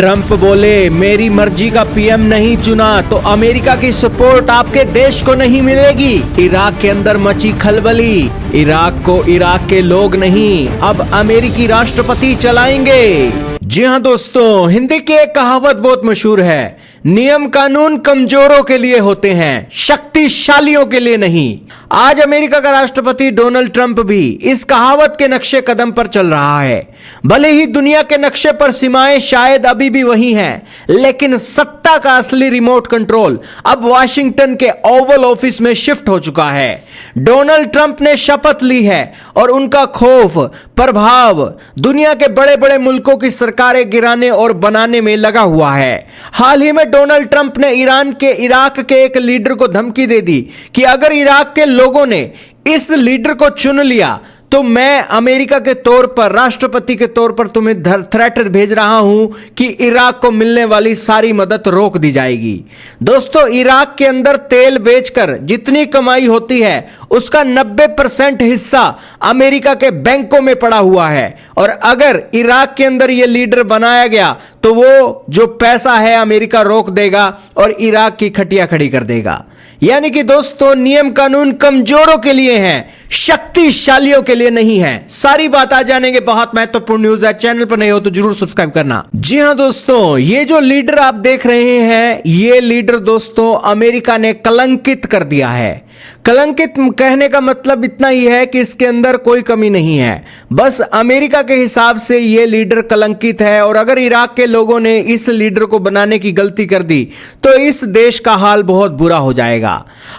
Trump बोले मेरी मर्जी का पीएम नहीं चुना तो अमेरिका की सपोर्ट आपके देश को नहीं मिलेगी। इराक के अंदर मची खलबली, इराक को इराक के लोग नहीं अब अमेरिकी राष्ट्रपति चलाएंगे। जी हाँ दोस्तों, हिंदी की एक कहावत बहुत मशहूर है, नियम कानून कमजोरों के लिए होते हैं, शक्तिशालियों के लिए नहीं। आज अमेरिका का राष्ट्रपति डोनाल्ड ट्रंप भी इस कहावत के नक्शे कदम पर चल रहा है। भले ही दुनिया के नक्शे पर सीमाएं शायद अभी भी वही हैं, लेकिन सत्ता का असली रिमोट कंट्रोल अब वॉशिंगटन के ओवल ऑफिस में शिफ्ट हो चुका है। डोनाल्ड ट्रंप ने शपथ ली है और उनका खौफ प्रभाव दुनिया के बड़े बड़े मुल्कों की सरकारें गिराने और बनाने में लगा हुआ है। हाल ही में डोनाल्ड ट्रंप ने ईरान के इराक के एक लीडर को धमकी दे दी कि अगर इराक के लोगों ने इस लीडर को चुन लिया तो मैं अमेरिका के तौर पर, राष्ट्रपति के तौर पर तुम्हें थ्रेट भेज रहा हूं कि इराक को मिलने वाली सारी मदद रोक दी जाएगी। दोस्तों, इराक के अंदर तेल बेचकर जितनी कमाई होती है उसका 90% हिस्सा अमेरिका के बैंकों में पड़ा हुआ है, और अगर इराक के अंदर यह लीडर बनाया गया तो वो जो पैसा है अमेरिका रोक देगा और इराक की खटिया खड़ी कर देगा। यानी कि दोस्तों, नियम कानून कमजोरों के लिए हैं, शक्तिशालियों के लिए नहीं है। सारी बात आ जानेंगे, बहुत महत्वपूर्ण न्यूज है। चैनल पर नहीं हो तो जरूर सब्सक्राइब करना। जी हां दोस्तों, ये जो लीडर आप देख रहे हैं, ये लीडर दोस्तों अमेरिका ने कलंकित कर दिया है। कलंकित कहने का मतलब इतना ही है कि इसके अंदर कोई कमी नहीं है, बस अमेरिका के हिसाब से ये लीडर कलंकित है। और अगर इराक के लोगों ने इस लीडर को बनाने की गलती कर दी तो इस देश का हाल बहुत बुरा हो जाएगा।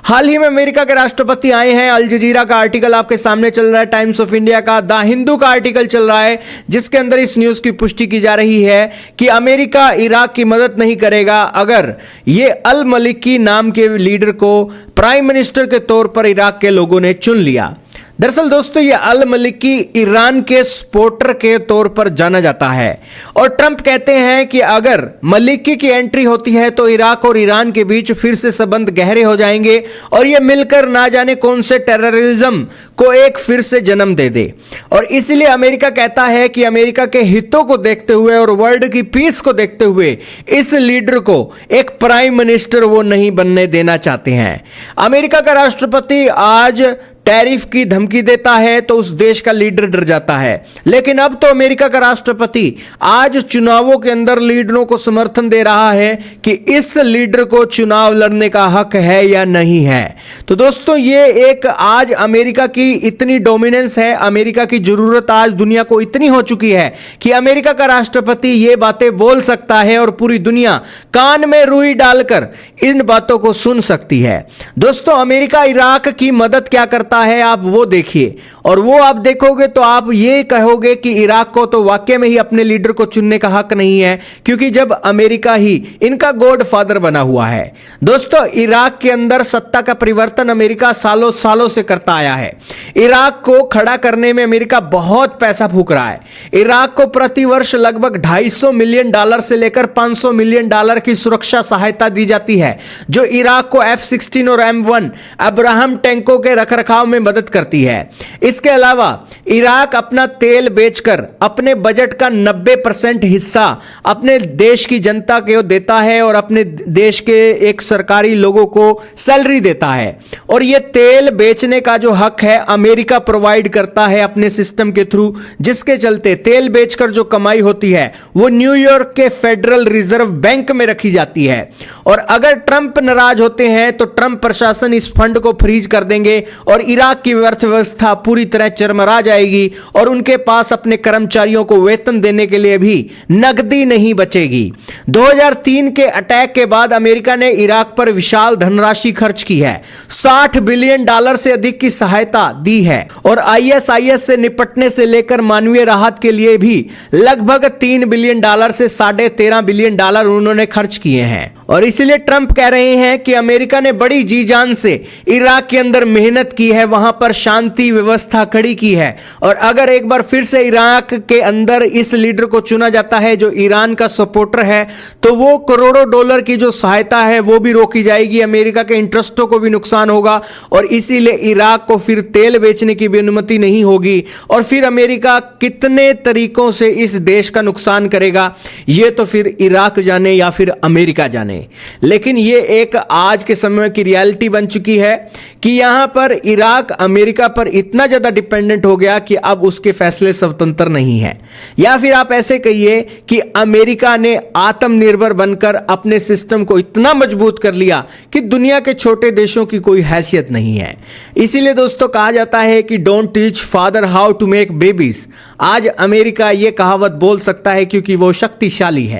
हाल ही में अमेरिका के राष्ट्रपति आए हैं। अल जजीरा का आर्टिकल आपके सामने चल रहा है, टाइम्स ऑफ इंडिया का, द हिंदू का आर्टिकल चल रहा है, जिसके अंदर इस न्यूज की पुष्टि की जा रही है कि अमेरिका इराक की मदद नहीं करेगा अगर ये अल मलिकी नाम के लीडर को प्राइम मिनिस्टर के तौर पर इराक के लोगों ने चुन लिया। दरअसल दोस्तों, ये अल मलिकी ईरान के सपोर्टर के तौर पर जाना जाता है, और ट्रंप कहते हैं कि अगर मलिकी की एंट्री होती है तो इराक और ईरान के बीच फिर से संबंध गहरे हो जाएंगे और ये मिलकर ना जाने कौन से टेररिज्म को एक फिर से जन्म दे दे। और इसलिए अमेरिका कहता है कि अमेरिका के हितों को देखते हुए और वर्ल्ड की पीस को देखते हुए इस लीडर को एक प्राइम मिनिस्टर वो नहीं बनने देना चाहते हैं। अमेरिका का राष्ट्रपति आज टैरिफ की धमकी देता है तो उस देश का लीडर डर जाता है, लेकिन अब तो अमेरिका का राष्ट्रपति आज चुनावों के अंदर लीडरों को समर्थन दे रहा है कि इस लीडर को चुनाव लड़ने का हक है या नहीं है। तो दोस्तों, ये एक आज अमेरिका की इतनी डोमिनेंस है, अमेरिका की जरूरत आज दुनिया को इतनी हो चुकी है कि अमेरिका का राष्ट्रपति ये बातें बोल सकता है और पूरी दुनिया कान में रुई डालकर इन बातों को सुन सकती है। दोस्तों, अमेरिका इराक की मदद क्या करता है आप वो देखिए, और वो आप देखोगे तो आप ये कहोगे कि इराक को तो वाकई में ही अपने लीडर को चुनने का हक नहीं है, क्योंकि जब अमेरिका ही इनका गॉड फादर बना हुआ है। दोस्तों, इराक के अंदर सत्ता का परिवर्तन अमेरिका सालों सालों से करता आया है। इराक को खड़ा करने में अमेरिका बहुत पैसा फूंक रहा है। इराक को प्रतिवर्ष लगभग $250 मिलियन से लेकर $500 मिलियन की सुरक्षा सहायता दी जाती है, जो इराक को F-16 और M1 अब्राहम टैंकों के रखरखाव में मदद करती है। इसके अलावा इराक अपना तेल बेचकर अपने बजट का 90% हिस्सा अपने देश की जनता को देता है और अपने देश के एक सरकारी लोगों को सैलरी देता है, और यह तेल बेचने का जो हक है अमेरिका प्रोवाइड करता है अपने सिस्टम के थ्रू, जिसके चलते तेल बेचकर जो कमाई होती है वो न्यूयॉर्क के फेडरल रिजर्व बैंक में रखी जाती है। और अगर ट्रंप नाराज होते हैं तो ट्रंप प्रशासन इस फंड को फ्रीज कर देंगे और इराक की अर्थव्यवस्था पूरी तरह चरमरा जाएगी और उनके पास अपने कर्मचारियों को वेतन देने के लिए भी नकदी नहीं बचेगी। 2003 के अटैक के बाद अमेरिका ने इराक पर विशाल धनराशि खर्च की है, $60 बिलियन से अधिक की सहायता दी है, और ISIS से निपटने से लेकर मानवीय राहत के लिए भी लगभग $3 बिलियन से $13.5 बिलियन उन्होंने खर्च किए हैं। और इसीलिए ट्रंप कह रहे हैं कि अमेरिका ने बड़ी जी जान से इराक के अंदर मेहनत की है, वहां पर शांति व्यवस्था खड़ी की है। और अगर एक बार फिर से इराक के अंदर इस लीडर को चुना जाता है जो ईरान का सपोर्टर है, तो वो करोड़ों डॉलर की जो सहायता है वो भी रोकी जाएगी, अमेरिका के इंटरेस्टों को भी नुकसान होगा और इसीलिए इराक को फिर तेल बेचने की भी अनुमति नहीं होगी। और फिर अमेरिका कितने तरीकों से इस देश का नुकसान करेगा, ये तो फिर इराक जाने या फिर अमेरिका जाने। लेकिन ये एक आज के समय की रियलिटी बन चुकी है कि यहां पर इराक अमेरिका पर इतना ज्यादा डिपेंडेंट हो गया कि अब उसके फैसले स्वतंत्र नहीं है। या फिर आप ऐसे कहिए कि अमेरिका ने आत्मनिर्भर बनकर अपने सिस्टम को इतना मजबूत कर लिया कि दुनिया के छोटे देशों की कोई हैसियत नहीं है। इसीलिए दोस्तों कहा जाता है कि don't teach father how to make babies. आज अमेरिका यह कहावत बोल सकता है क्योंकि वो शक्तिशाली है।